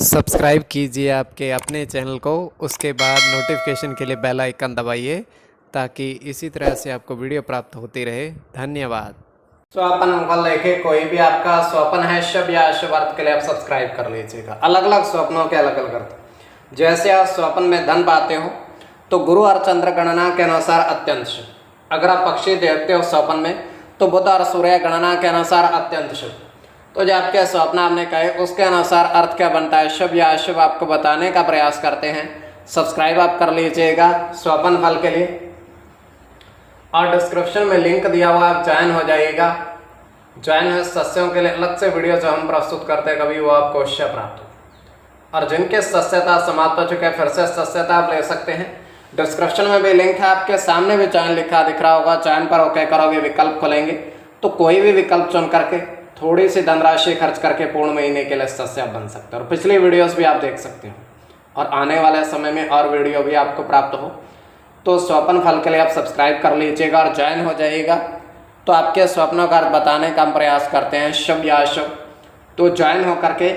Subscribe कीजिए आपके अपने चैनल को, उसके बाद नोटिफिकेशन के लिए बेल आइकन दबाइए ताकि इसी तरह से आपको वीडियो प्राप्त होती रहे। धन्यवाद। स्वपन अंकल लेके कोई भी आपका स्वपन है शुभ या अशुभ अर्थ के लिए आप सब्सक्राइब कर लीजिएगा। अलग अलग स्वप्नों के अलग अलग अर्थ। जैसे आप स्वप्न में धन पाते हो तो गुरु और चंद्र गणना के अनुसार अत्यंत शुभ। अगर आप पक्षी देखते हो स्वप्न में तो बुध और सूर्य गणना के अनुसार अत्यंत शुभ। तो जो आपके स्वप्न आपने कहे उसके अनुसार अर्थ क्या बनता है, शुभ या अशुभ, आपको बताने का प्रयास करते हैं। सब्सक्राइब आप कर लीजिएगा स्वपन फल के लिए, और डिस्क्रिप्शन में लिंक दिया हुआ, आप ज्वाइन हो जाइएगा। ज्वाइन है सदस्यों के लिए अलग से वीडियो जो हम प्रस्तुत करते हैं, कभी वो आपको अवश्य प्राप्त हो। और जिनके सदस्यता समाप्त हो चुके हैं फिर से सदस्यता आप ले सकते हैं। डिस्क्रिप्शन में भी लिंक है, आपके सामने भी ज्वाइन लिखा दिख रहा होगा। ज्वाइन पर ओके करोगे, विकल्प खुलेंगे तो कोई भी विकल्प चुन करके थोड़ी सी धनराशि खर्च करके पूर्ण महीने के लिए सदस्य आप बन सकते हो। और पिछली वीडियोस भी आप देख सकते हो, और आने वाले समय में और वीडियो भी आपको प्राप्त हो। तो स्वप्न फल के लिए आप सब्सक्राइब कर लीजिएगा और ज्वाइन हो जाइएगा। तो आपके स्वप्नों का अर्थ बताने का हम प्रयास करते हैं, शुभ या अशुभ। तो ज्वाइन हो करके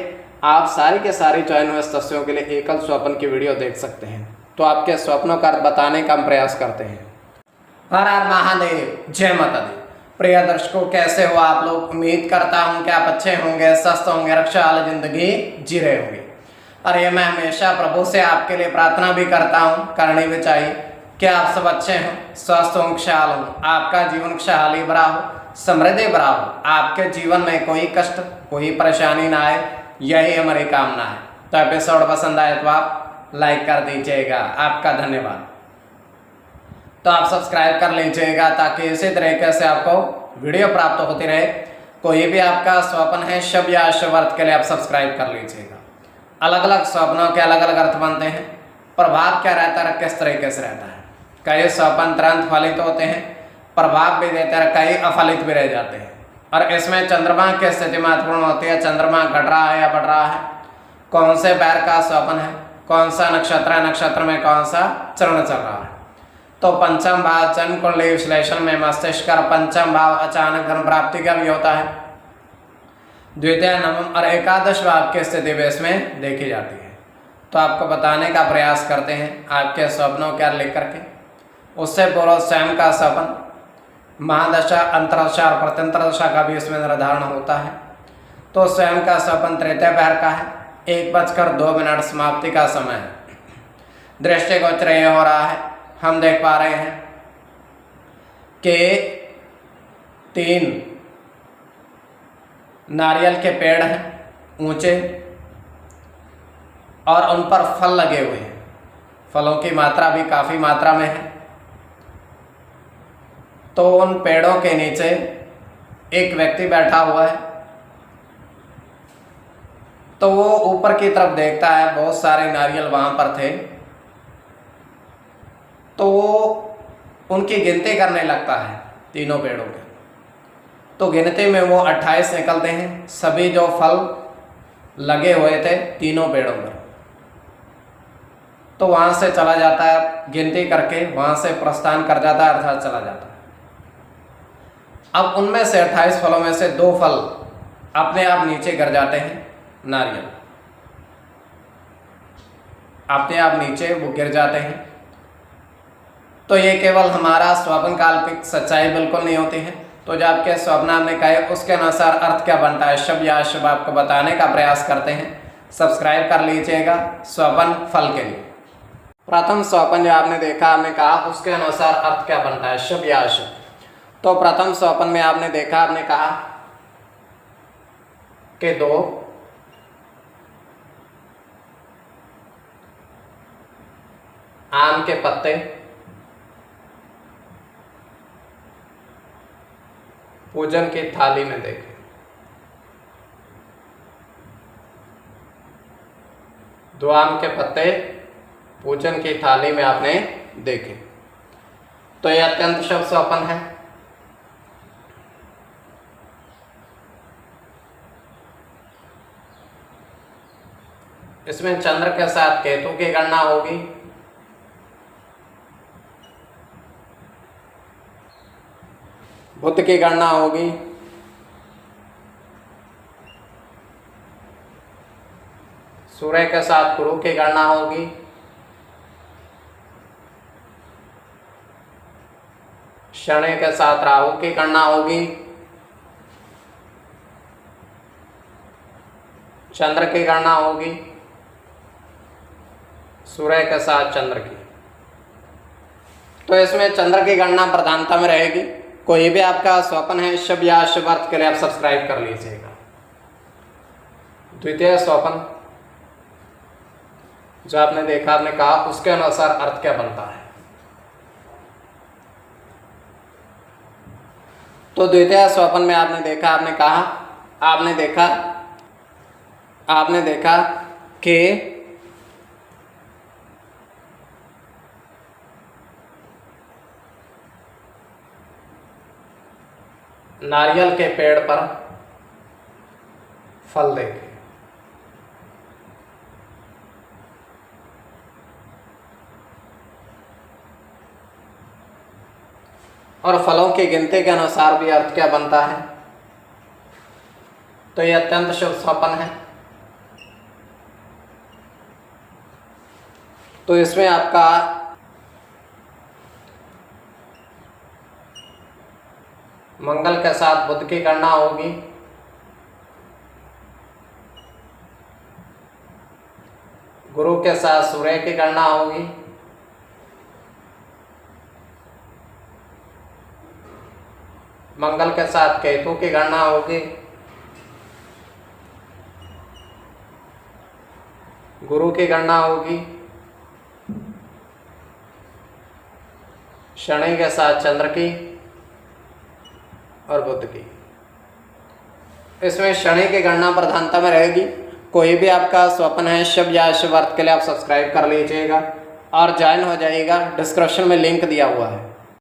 आप सारी के सारी ज्वाइन हुए सदस्यों के लिए एकल स्वप्न की वीडियो देख सकते हैं। तो आपके स्वप्नों का अर्थ बताने का हम प्रयास करते हैं। हर हर महादेव, जय माता दी। प्रिय दर्शकों, कैसे हो आप लोग? उम्मीद करता हूँ कि आप अच्छे होंगे, स्वस्थ होंगे, रक्षा वाली जिंदगी जी रहे होंगे। और ये मैं हमेशा प्रभु से आपके लिए प्रार्थना भी करता हूँ, करनी भी चाहिए कि आप सब अच्छे हों, स्वस्थ हों, खुशहाल हों, आपका जीवन खुशहाली भरा हो, समृद्धि भरा हो, आपके जीवन में कोई कष्ट कोई परेशानी ना आए, यही हमारी कामना है। तो एपिसोड पसंद आए तो आप लाइक कर दीजिएगा, आपका धन्यवाद। तो आप सब्सक्राइब कर लीजिएगा ताकि इसी तरीके से आपको वीडियो प्राप्त होती रहे। कोई भी आपका स्वप्न है शुभ या अशुभ अर्थ के लिए आप सब्सक्राइब कर लीजिएगा। अलग अलग स्वप्नों के अलग अलग अर्थ बनते हैं। प्रभाव क्या रहता है, किस तरीके से रहता है। कई स्वप्न तुरंत फलित होते हैं, प्रभाव भी देते हैं, कई अफलित भी रह जाते हैं। और इसमें चंद्रमा की स्थिति महत्वपूर्ण होती है। चंद्रमा घट रहा है या बढ़ रहा है, कौन से पैर का स्वप्न है, कौन सा नक्षत्र है, नक्षत्र में कौन सा चरण चल रहा है। तो पंचम भाव जन्म कुंडली विश्लेषण में मस्तिष्क का पंचम भाव अचानक धन प्राप्ति का भी होता है। द्वितीय, नवम और एकादश भाव की स्थिति भी इसमें देखी जाती है। तो आपको बताने का प्रयास करते हैं आपके स्वप्नों क्या लिख करके। उससे पूर्व स्वयं का स्वप्न, महादशा, अंतरदशा और प्रत्यंतर दशा का भी इसमें निर्धारण होता है। तो स्वयं का स्वप्न तृतीय पैर का है, 1:02 समाप्ति का समय है। दृष्टिगोचर ये हो रहा है, हम देख पा रहे हैं कि 3 नारियल के पेड़ हैं ऊंचे, और उन पर फल लगे हुए हैं। फलों की मात्रा भी काफ़ी मात्रा में है। तो उन पेड़ों के नीचे एक व्यक्ति बैठा हुआ है। तो वो ऊपर की तरफ देखता है, बहुत सारे नारियल वहाँ पर थे। तो वो उनकी गिनती करने लगता है तीनों पेड़ों के। तो गिनती में वो 28 निकलते हैं, सभी जो फल लगे हुए थे तीनों पेड़ों पर। तो वहाँ से चला जाता है, गिनती करके वहाँ से प्रस्थान कर जाता है, अर्थात चला जाता है। अब उनमें से 28 फलों में से 2 फल अपने आप नीचे गिर जाते हैं। नारियल अपने आप नीचे वो गिर जाते हैं। तो ये केवल हमारा स्वप्न काल्पनिक सच्चाई बिल्कुल नहीं होती है। तो जो आपके स्वप्न आपने कहे उसके अनुसार अर्थ क्या बनता है, शुभ या अशुभ, आपको बताने का प्रयास करते हैं। सब्सक्राइब कर लीजिएगा स्वप्न फल के लिए। प्रथम स्वप्न जो आपने देखा, आपने कहा उसके अनुसार अर्थ क्या बनता है, शुभ या अशुभ। तो प्रथम स्वप्न में आपने देखा, आपने कहा कि 2 आम के पत्ते पूजन की थाली में देखे। 2 आम के पत्ते पूजन की थाली में आपने देखे। तो यह अत्यंत शुभ स्वप्न है। इसमें चंद्र के साथ केतु की गणना होगी। बुध की गणना होगी। सूर्य के साथ गुरु की गणना होगी। शनि के साथ राहु की गणना होगी। चंद्र की गणना होगी। सूर्य के साथ चंद्र की। तो इसमें चंद्र की गणना प्रधानता में रहेगी। कोई भी आपका स्वप्न है शुभ या अशुभ अर्थ के लिए आप सब्सक्राइब कर लीजिएगा। द्वितीय स्वप्न जो आपने देखा, आपने कहा, उसके अनुसार अर्थ क्या बनता है। तो द्वितीय स्वप्न में आपने देखा, आपने कहा, आपने देखा कि नारियल के पेड़ पर फल देखे। और फलों की गिनती के अनुसार भी अर्थ क्या बनता है। तो यह अत्यंत शुभ स्वप्न है। तो इसमें आपका मंगल के साथ बुध की गणना होगी। गुरु के साथ सूर्य की गणना होगी। मंगल के साथ केतु की गणना होगी। गुरु की गणना होगी। शनि के साथ चंद्र की और बुध की। इसमें शनि की गणना प्रधानता में रहेगी। कोई भी आपका स्वप्न है शुभ या अशुभ अर्थ के लिए आप सब्सक्राइब कर लीजिएगा और ज्वाइन हो जाइएगा। डिस्क्रिप्शन में लिंक दिया हुआ है।